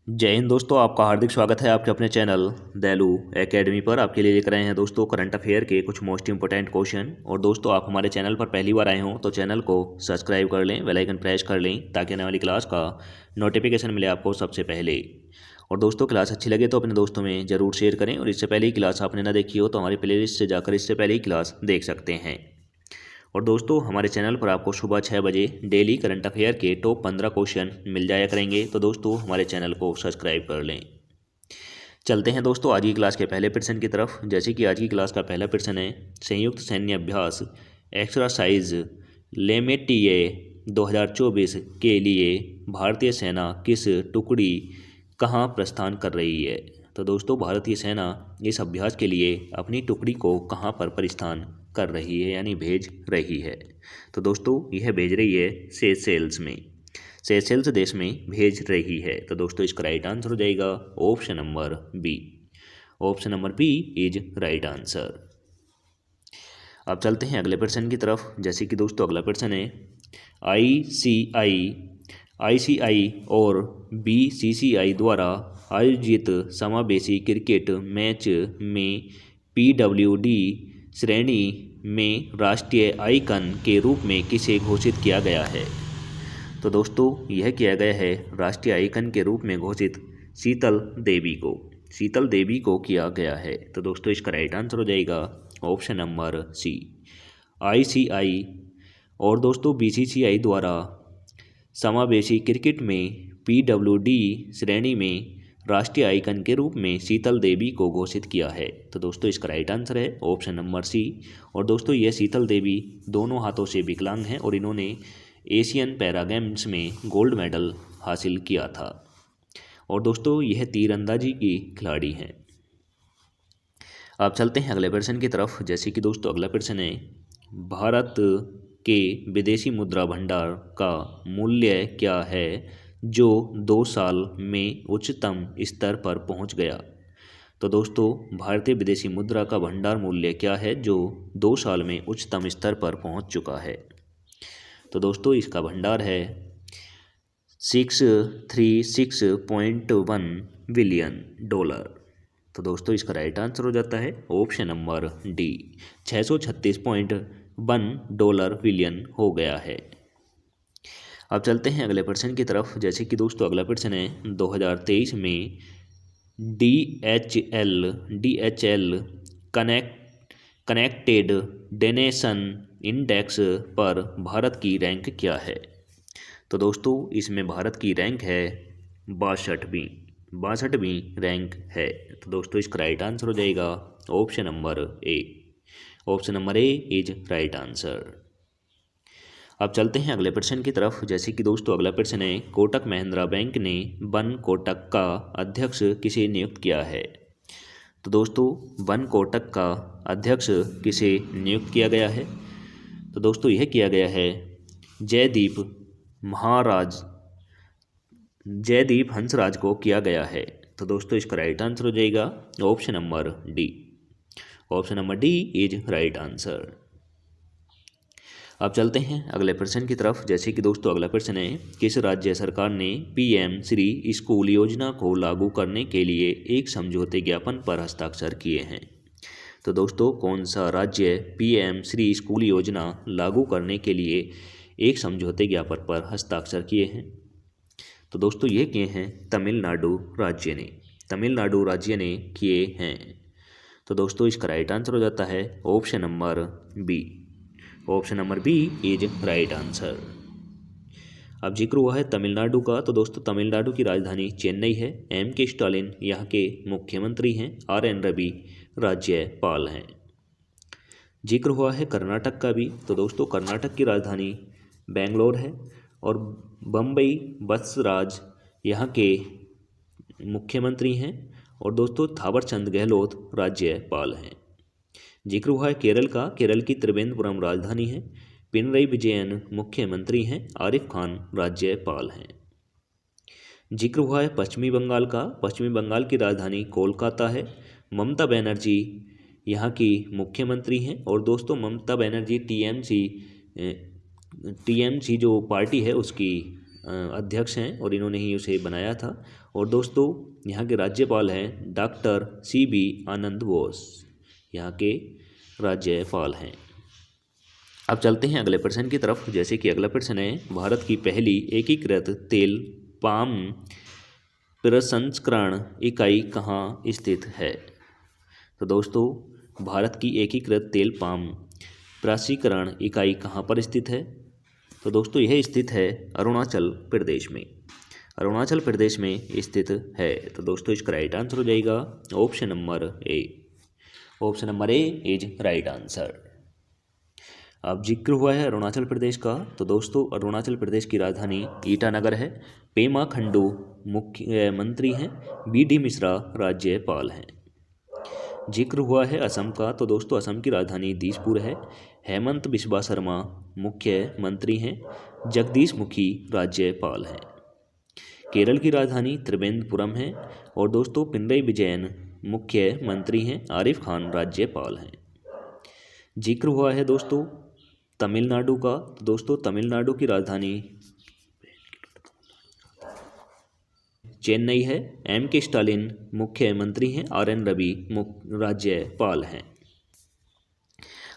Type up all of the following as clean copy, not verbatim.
जय हिंद दोस्तों, आपका हार्दिक स्वागत है आपके अपने चैनल दैलू एकेडमी पर। आपके लिए लेकर आए हैं दोस्तों करंट अफेयर के कुछ मोस्ट इंपोर्टेंट क्वेश्चन। और दोस्तों, आप हमारे चैनल पर पहली बार आए हों तो चैनल को सब्सक्राइब कर लें, बेल आइकन प्रेस कर लें ताकि आने वाली क्लास का नोटिफिकेशन मिले आपको सबसे पहले। और दोस्तों, क्लास अच्छी लगे तो अपने दोस्तों में ज़रूर शेयर करें। और इससे पहले ही क्लास आपने ना देखी हो तो हमारी प्लेलिस्ट से जाकर इससे पहले ही क्लास देख सकते हैं। और दोस्तों, हमारे चैनल पर आपको सुबह 6 बजे डेली करंट अफेयर के टॉप 15 क्वेश्चन मिल जाया करेंगे। तो दोस्तों, हमारे चैनल को सब्सक्राइब कर लें। चलते हैं दोस्तों आज की क्लास के पहले प्रश्न की तरफ। जैसे कि आज की क्लास का पहला प्रश्न है, संयुक्त सैन्य अभ्यास एक्सरसाइज लेमेटिए 2024 के लिए भारतीय सेना किस टुकड़ी कहाँ प्रस्थान कर रही है। तो दोस्तों, भारतीय सेना इस अभ्यास के लिए अपनी टुकड़ी को कहाँ पर प्रस्थान कर रही है यानी भेज रही है। तो दोस्तों, यह भेज रही है सेशेल्स में, सेशेल्स देश में भेज रही है। तो दोस्तों, इसका राइट आंसर हो जाएगा option number B. Option number B is right answer. अब चलते हैं अगले प्रश्न की तरफ। जैसे कि दोस्तों, अगला प्रश्न है, आईसीआई और बीसीसीआई द्वारा आयोजित समावेशी क्रिकेट मैच में पीडब्ल्यूडी श्रेणी में राष्ट्रीय आइकन के रूप में किसे घोषित किया गया है। तो दोस्तों, यह किया गया है राष्ट्रीय आइकन के रूप में घोषित शीतल देवी को किया गया है। तो दोस्तों, इसका राइट आंसर हो जाएगा ऑप्शन नंबर सी, आईसीआई और दोस्तों बीसीसीआई द्वारा समावेशी क्रिकेट में पीडब्ल्यूडी श्रेणी में राष्ट्रीय आइकन के रूप में शीतल देवी को घोषित किया है। तो दोस्तों, इसका राइट आंसर है ऑप्शन नंबर सी। और दोस्तों, यह शीतल देवी दोनों हाथों से विकलांग हैं और इन्होंने एशियन पैरा गेम्स में गोल्ड मेडल हासिल किया था। और दोस्तों, यह तीरंदाजी की खिलाड़ी हैं। अब चलते हैं अगले प्रश्न की तरफ। जैसे कि दोस्तों, अगला प्रश्न है, भारत के विदेशी मुद्रा भंडार का मूल्य क्या है जो 2 साल में उच्चतम स्तर पर पहुंच गया। तो दोस्तों, भारतीय विदेशी मुद्रा का भंडार मूल्य क्या है जो 2 साल में उच्चतम स्तर पर पहुंच चुका है। तो दोस्तों, इसका भंडार है 636.1 बिलियन डॉलर। तो दोस्तों, इसका राइट आंसर हो जाता है ऑप्शन नंबर डी, 636.1 बिलियन हो गया है। अब चलते हैं अगले प्रश्न की तरफ। जैसे कि दोस्तों, अगला प्रश्न है, 2023 में डीएचएल कनेक्टेड डेनेशन इंडेक्स पर भारत की रैंक क्या है। तो दोस्तों, इसमें भारत की रैंक है 62वीं रैंक है। तो दोस्तों, इसका राइट आंसर हो जाएगा option number A. Option number A is right answer. अब चलते हैं अगले प्रश्न की तरफ। जैसे कि दोस्तों, अगला प्रश्न है, कोटक महिंद्रा बैंक ने वन कोटक का अध्यक्ष किसे नियुक्त किया है। तो दोस्तों, वन कोटक का अध्यक्ष किसे नियुक्त किया गया है। तो दोस्तों, यह किया गया है जयदीप हंसराज को किया गया है। तो दोस्तों, इसका राइट आंसर हो जाएगा option number D. Option number D is right answer. अब चलते हैं अगले प्रश्न की तरफ। जैसे कि दोस्तों, अगला प्रश्न है, किस राज्य सरकार ने पीएम श्री स्कूल योजना को लागू करने के लिए एक समझौते ज्ञापन पर हस्ताक्षर किए हैं। तो दोस्तों, कौन सा राज्य पीएम श्री स्कूल योजना लागू करने के लिए एक समझौते ज्ञापन पर हस्ताक्षर किए हैं। तो दोस्तों, ये किए हैं तमिलनाडु राज्य ने किए हैं। तो दोस्तों, इसका राइट आंसर हो जाता है option number B. Option number B is right answer. अब जिक्र हुआ है तमिलनाडु का, तो दोस्तों, तमिलनाडु की राजधानी चेन्नई है। के स्टालिन यहाँ के मुख्यमंत्री हैं। RN रवि राज्यपाल हैं। जिक्र हुआ है कर्नाटक का भी, तो दोस्तों, कर्नाटक की राजधानी बेंगलोर है और बम्बई बसवराज यहाँ के मुख्यमंत्री हैं। और दोस्तों, थावरचंद गहलोत राज्यपाल हैं। जिक्र हुआ है केरल का, केरल की त्रिवेंद्रपुरम राजधानी है। पिनरई विजयन मुख्यमंत्री हैं। आरिफ खान राज्यपाल हैं। जिक्र हुआ है पश्चिमी बंगाल का, पश्चिमी बंगाल की राजधानी कोलकाता है। ममता बनर्जी यहाँ की मुख्यमंत्री हैं। और दोस्तों, ममता बनर्जी टीएमसी जो पार्टी है उसकी अध्यक्ष हैं और इन्होंने ही उसे बनाया था। और दोस्तों यहाँ के राज्यपाल हैं डॉक्टर CB आनंद बोस, यहाँ के राज्यपाल हैं। अब चलते हैं अगले प्रश्न की तरफ, जैसे कि अगला प्रश्न है, भारत की पहली एकीकृत तेल पाम प्रसंस्करण इकाई कहाँ स्थित है? तो दोस्तों भारत की एकीकृत तेल पाम प्रसंस्करण इकाई कहाँ पर स्थित है? तो दोस्तों यह स्थित है अरुणाचल प्रदेश में, अरुणाचल प्रदेश में स्थित है। तो दोस्तों इसका राइट आंसर हो जाएगा option number A. Option number A is right answer. अब जिक्र हुआ है अरुणाचल प्रदेश का, तो दोस्तों अरुणाचल प्रदेश की राजधानी ईटानगर है। पेमा खंडू मुख्यमंत्री हैं, BD मिश्रा राज्यपाल हैं। जिक्र हुआ है असम का, तो दोस्तों असम की राजधानी दिसपुर है। हेमंत बिस्वा शर्मा मुख्यमंत्री हैं, जगदीश मुखी राज्यपाल हैं। केरल की राजधानी त्रिवेंद्रपुरम है। और दोस्तों पिनरई विजयन मुख्यमंत्री हैं, आरिफ खान राज्यपाल हैं। जिक्र हुआ है दोस्तों तमिलनाडु का, तो दोस्तों तमिलनाडु की राजधानी चेन्नई है। MK स्टालिन मुख्यमंत्री हैं, RN रवि राज्यपाल हैं।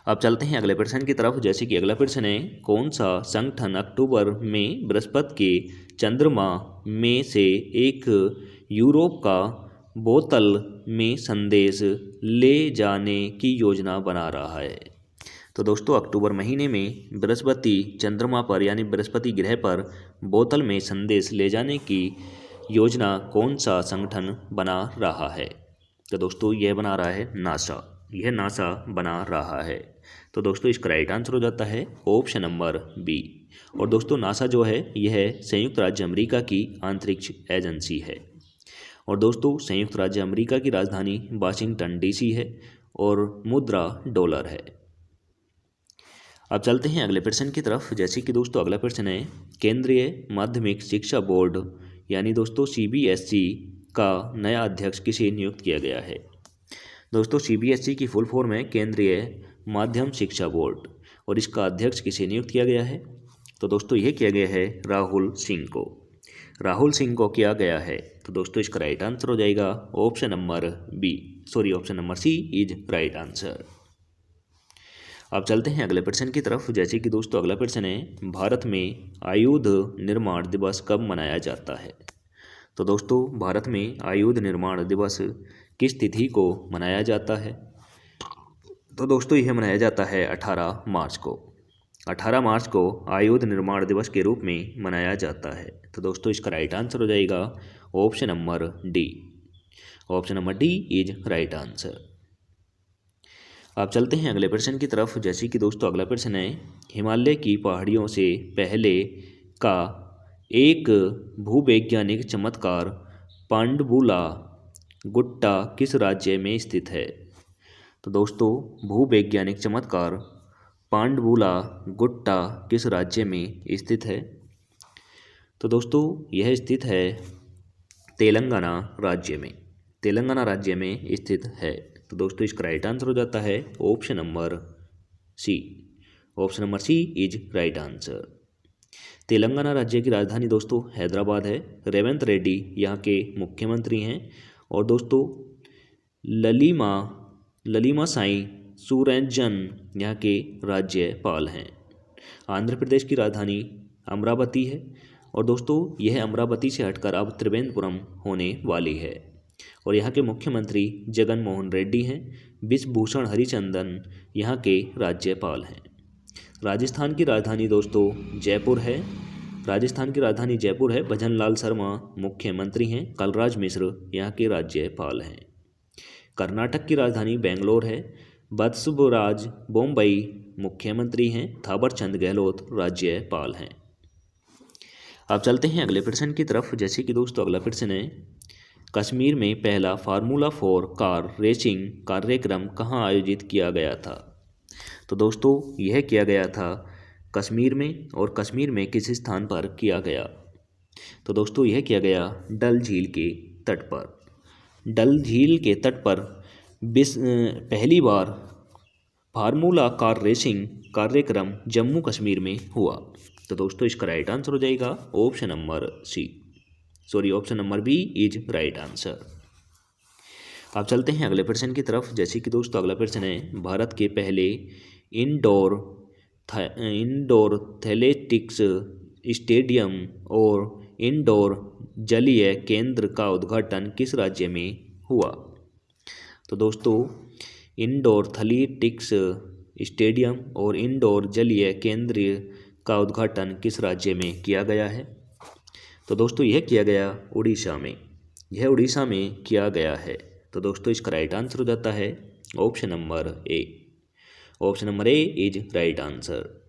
अब चलते हैं अगले प्रश्न की तरफ, जैसे कि अगला प्रश्न है, कौन सा संगठन अक्टूबर में बृहस्पति के चंद्रमा में से एक यूरोप का बोतल में संदेश ले जाने की योजना बना रहा है? तो दोस्तों अक्टूबर महीने में बृहस्पति चंद्रमा पर यानी बृहस्पति ग्रह पर बोतल में संदेश ले जाने की योजना कौन सा संगठन बना रहा है? तो दोस्तों यह बना रहा है नासा, यह नासा बना रहा है। तो दोस्तों इसका राइट आंसर हो जाता है ऑप्शन नंबर बी। और दोस्तों नासा जो है यह संयुक्त राज्य अमेरिका की अंतरिक्ष एजेंसी है। और दोस्तों संयुक्त राज्य अमेरिका की राजधानी वाशिंगटन DC है और मुद्रा डॉलर है। अब चलते हैं अगले प्रश्न की तरफ, जैसे कि दोस्तों अगला प्रश्न है, केंद्रीय माध्यमिक शिक्षा बोर्ड यानी दोस्तों CBSE का नया अध्यक्ष किसे नियुक्त किया गया है? दोस्तों CBSE की फुल फॉर्म है केंद्रीय माध्यम शिक्षा बोर्ड, और इसका अध्यक्ष किसे नियुक्त किया गया है? तो दोस्तों यह किया गया है राहुल सिंह को, राहुल सिंह को किया गया है। तो दोस्तों इसका राइट आंसर हो जाएगा option number C is right answer. अब चलते हैं अगले प्रश्न की तरफ, जैसे कि दोस्तों अगला प्रश्न है, भारत में आयुध निर्माण दिवस कब मनाया जाता है? तो दोस्तों भारत में आयुध निर्माण दिवस किस तिथि को मनाया जाता है? तो दोस्तों यह मनाया जाता है 18 मार्च को, 18 मार्च को आयुध निर्माण दिवस के रूप में मनाया जाता है। तो दोस्तों इसका राइट आंसर हो जाएगा option number D. Option number D is right answer. आप चलते हैं अगले प्रश्न की तरफ, जैसे कि दोस्तों अगला प्रश्न है, हिमालय की पहाड़ियों से पहले का एक भूवैज्ञानिक चमत्कार पांडवुला गुट्टा किस राज्य में स्थित है? तो दोस्तों भूवैज्ञानिक चमत्कार पांडवुला गुट्टा किस राज्य में स्थित है? तो दोस्तों यह स्थित है तेलंगाना राज्य में, तेलंगाना राज्य में स्थित है। तो दोस्तों इसका राइट आंसर हो जाता है option number C. Option number C is right answer. Telangana राज्य की राजधानी दोस्तों हैदराबाद है। रेवंत रेड्डी यहाँ के मुख्यमंत्री हैं। और दोस्तों ललिमा साई सुरैजन यहाँ के राज्यपाल हैं। आंध्र प्रदेश की राजधानी अमरावती है। और दोस्तों यह अमरावती से हटकर अब त्रिवेंद्रपुरम होने वाली है। और यहाँ के मुख्यमंत्री जगन मोहन रेड्डी हैं। विश्वभूषण हरिचंदन यहाँ के राज्यपाल हैं। राजस्थान की राजधानी दोस्तों जयपुर है। राजस्थान की राजधानी जयपुर है। भजनलाल शर्मा मुख्यमंत्री हैं। कलराज मिश्र यहाँ के राज्यपाल हैं। कर्नाटक की राजधानी बेंगलोर है। बत्सुबराज बोम्बई मुख्यमंत्री हैं। थावरचंद गहलोत राज्यपाल हैं। अब चलते हैं अगले प्रश्न की तरफ, जैसे कि दोस्तों अगला प्रश्न है, कश्मीर में पहला फार्मूला 4 कार रेसिंग कार्यक्रम कहाँ आयोजित किया गया था? तो दोस्तों यह किया गया था कश्मीर में। और कश्मीर में किस स्थान पर किया गया? तो दोस्तों यह किया गया डल झील के तट पर। डल झील के तट पर पहली बार फार्मूला कार रेसिंग कार्यक्रम जम्मू कश्मीर में हुआ। तो दोस्तों इसका राइट आंसर हो जाएगा option number B is right answer. आप चलते हैं अगले प्रश्न की तरफ। जैसे कि दोस्तों अगला प्रश्न है, भारत के पहले इंडोर एथलेटिक्स स्टेडियम और इंडोर जलीय केंद्र का उद्घाटन किस राज्य में हुआ? तो दोस्तों इंडोर एथलेटिक्स स्टेडियम और इंडोर जलीय केंद्र का उद्घाटन किस राज्य में किया गया है? तो दोस्तों यह किया गया उड़ीसा में, यह उड़ीसा में किया गया है। तो दोस्तों इसका राइट आंसर हो जाता है option number A is right answer.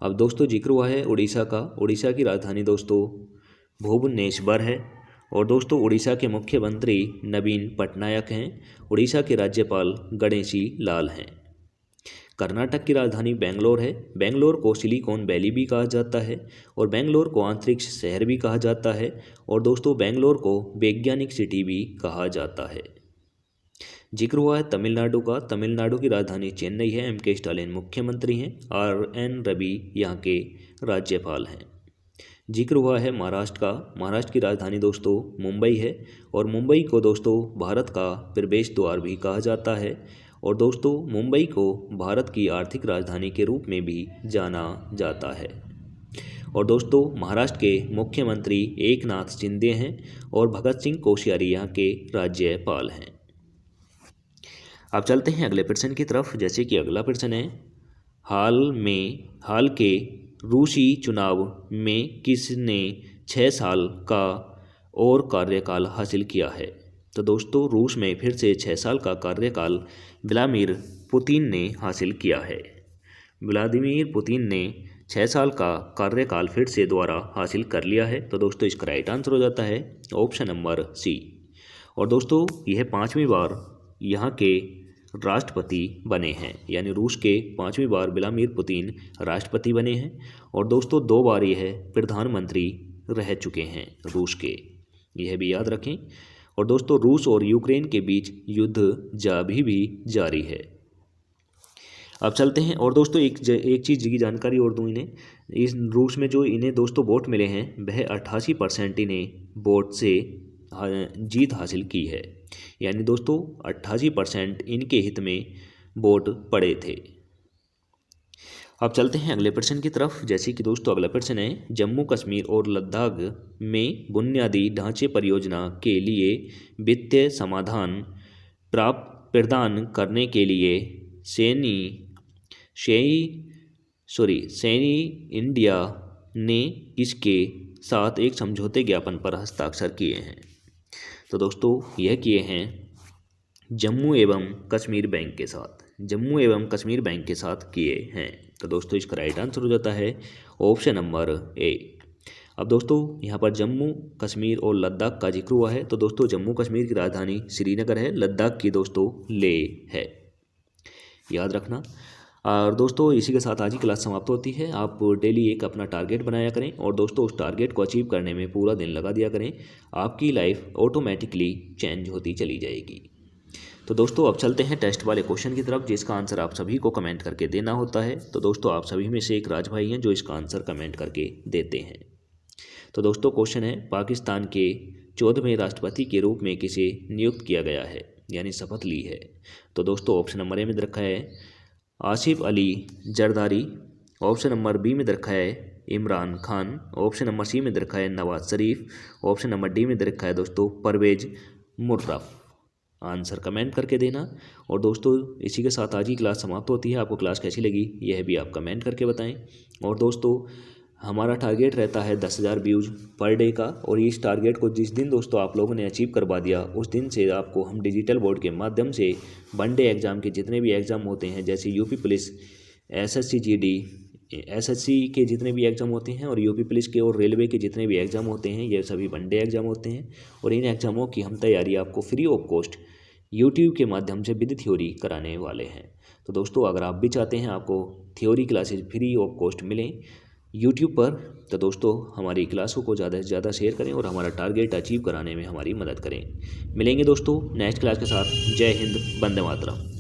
अब दोस्तों जिक्र हुआ है उड़ीसा का। उड़ीसा की राजधानी दोस्तों भुवनेश्वर है और दोस्तों उड़ीसा के मुख्यमंत्री नवीन पटनायक हैं। उड़ीसा के राज्यपाल गणेशी लाल हैं। कर्नाटक की राजधानी बेंगलोर है। बेंगलोर को सिलिकॉन वैली भी कहा जाता है और बेंगलोर को अंतरिक्ष शहर भी कहा जाता है और दोस्तों बेंगलोर को वैज्ञानिक सिटी भी कहा जाता है। जिक्र हुआ है तमिलनाडु का। तमिलनाडु की राजधानी चेन्नई है। M.K. स्टालिन मुख्यमंत्री हैं। R.N. रवि यहाँ के राज्यपाल हैं। जिक्र हुआ है महाराष्ट्र का। महाराष्ट्र की राजधानी दोस्तों मुंबई है और मुंबई को दोस्तों भारत का प्रवेश द्वार भी कहा जाता है और दोस्तों मुंबई को भारत की आर्थिक राजधानी के रूप में भी जाना जाता है। और दोस्तों महाराष्ट्र के मुख्यमंत्री एकनाथ शिंदे हैं और भगत सिंह कोश्यारी यहाँ के राज्यपाल हैं। अब चलते हैं अगले प्रश्न की तरफ। जैसे कि अगला प्रश्न है, हाल के रूसी चुनाव में किसने 6 साल का और कार्यकाल हासिल किया है? तो दोस्तों रूस में फिर से 6 साल का कार्यकाल व्लादिमीर पुतिन ने हासिल किया है। व्लादिमीर पुतिन ने 6 साल का कार्यकाल फिर से दोबारा हासिल कर लिया है। तो दोस्तों इसका राइट आंसर हो जाता है ऑप्शन नंबर सी। और दोस्तों यह 5वीं बार यहाँ के राष्ट्रपति बने हैं, यानी रूस के 5वीं बार व्लादिमीर पुतिन राष्ट्रपति बने हैं और दोस्तों 2 बार यह प्रधानमंत्री रह चुके हैं रूस के, यह भी याद रखें। और दोस्तों रूस और यूक्रेन के बीच युद्ध भी जारी है। अब चलते हैं और दोस्तों एक चीज़ की जानकारी और दूँ इन्हें। इस रूस में जो इन्हें दोस्तों वोट मिले हैं वह 88% इन्हें वोट से जीत हासिल की है, यानी दोस्तों 88% इनके हित में वोट पड़े थे। अब चलते हैं अगले प्रश्न की तरफ। जैसे कि दोस्तों अगला प्रश्न है, जम्मू कश्मीर और लद्दाख में बुनियादी ढांचे परियोजना के लिए वित्तीय समाधान प्रदान करने के लिए सैनी इंडिया ने किसके साथ एक समझौते ज्ञापन पर हस्ताक्षर किए हैं? तो दोस्तों यह किए हैं जम्मू एवं कश्मीर बैंक के साथ, जम्मू एवं कश्मीर बैंक के साथ किए हैं। तो दोस्तों इसका राइट आंसर हो जाता है ऑप्शन नंबर ए। अब दोस्तों यहाँ पर जम्मू कश्मीर और लद्दाख का जिक्र हुआ है। तो दोस्तों जम्मू कश्मीर की राजधानी श्रीनगर है, लद्दाख की दोस्तों लेह है, याद रखना। और दोस्तों इसी के साथ आज की क्लास समाप्त होती है। आप डेली एक अपना टारगेट बनाया करें और दोस्तों उस टारगेट को अचीव करने में पूरा दिन लगा दिया करें, आपकी लाइफ ऑटोमेटिकली चेंज होती चली जाएगी। तो दोस्तों अब चलते हैं टेस्ट वाले क्वेश्चन की तरफ, जिसका आंसर आप सभी को कमेंट करके देना होता है। तो दोस्तों आप सभी में से एक राज भाई हैं जो इसका आंसर कमेंट करके देते हैं। तो दोस्तों क्वेश्चन है, पाकिस्तान के 14वें राष्ट्रपति के रूप में किसे नियुक्त किया गया है, यानी शपथ ली है? तो दोस्तों ऑप्शन नंबर ए में रखा है Asif Ali Zardari, option number B में रखा है Imran Khan, option number C में रखा है Nawaz Sharif, option number D में रखा है दोस्तों परवेज मुशर्रफ। आंसर कमेंट करके देना। और दोस्तों इसी के साथ आज की क्लास समाप्त होती है। आपको क्लास कैसी लगी यह भी आप कमेंट करके बताएं। और दोस्तों हमारा टारगेट रहता है 10,000 व्यूज़ पर डे का, और इस टारगेट को जिस दिन दोस्तों आप लोगों ने अचीव करवा दिया उस दिन से आपको हम डिजिटल बोर्ड के माध्यम से वनडे एग्ज़ाम के जितने भी एग्ज़ाम होते हैं, जैसे UP police, SSC GD, SSC के जितने भी एग्ज़ाम होते हैं और यूपी पुलिस के और रेलवे के जितने भी एग्ज़ाम होते हैं, ये सभी वनडे एग्ज़ाम होते हैं। और इन एग्ज़ामों की हम तैयारी आपको फ्री ऑफ कॉस्ट यूट्यूब के माध्यम से विद थ्योरी कराने वाले हैं। तो दोस्तों अगर आप भी चाहते हैं आपको theory classes free of cost मिलें यूट्यूब पर, तो दोस्तों हमारी क्लासों को ज़्यादा से ज़्यादा शेयर करें और हमारा टारगेट अचीव कराने में हमारी मदद करें। मिलेंगे दोस्तों नेक्स्ट क्लास के साथ। जय हिंद, वंदे मातरम।